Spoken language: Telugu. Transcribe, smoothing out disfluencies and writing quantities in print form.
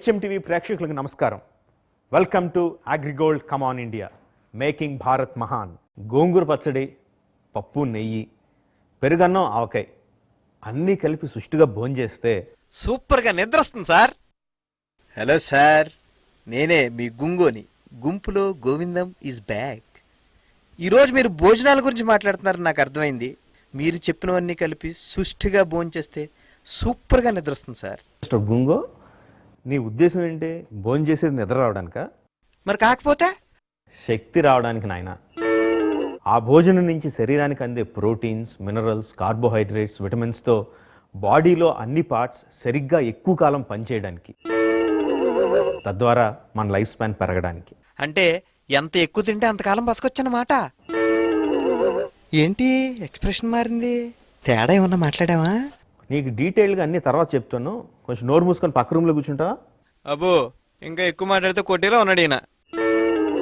హెచ్ఎంటీవీ ప్రేక్షకులకు నమస్కారం. Welcome to AgriGold come on India, making Bharat మహాన్. గోంగూర పచ్చడి, పప్పు, నెయ్యి, పెరుగన్నం, ఆవకాయ అన్నీ కలిపి సుష్టిగా భోంచేస్తే సూపర్గా నిద్ర వస్తుంది సార్. హలో సార్, నేనే మీ గుంగోని. గుంపులో గోవిందం ఈజ్ బ్యాక్. ఈరోజు మీరు భోజనాల గురించి మాట్లాడుతున్నారని నాకు అర్థమైంది. మీరు చెప్పినవన్నీ కలిపి సుష్టిగా భోంచేస్తే సూపర్గా నిద్ర వస్తుంది సార్. మిస్టర్ గుంగో, నీ ఉద్దేశం ఏంటి? భోంచేసేది నిద్ర రావడానికా? మరి కాకపోతే శక్తి రావడానికి నాయన. ఆ భోజనం నుంచి శరీరానికి అందే ప్రోటీన్స్, మినరల్స్, కార్బోహైడ్రేట్స్, విటమిన్స్తో బాడీలో అన్ని పార్ట్స్ సరిగ్గా ఎక్కువ కాలం పనిచేయడానికి, తద్వారా మన లైఫ్ స్పాన్ పెరగడానికి. అంటే ఎంత ఎక్కువ తింటే అంతకాలం బతకొచ్చన్నమాట. ఏంటి ఎక్స్ప్రెషన్ మారింది? తేడా ఏమన్నా మాట్లాడావా? నీకు డీటెయిల్గా అన్ని తర్వాత చెప్తాను. కొంచెం నోరు మూసుకొని పక్క రూమ్లో కూర్చుంటావా? అబ్బో, ఇంకా ఎక్కువ మాట్లాడితే కొట్టేలా ఉన్నాడు ఈయన.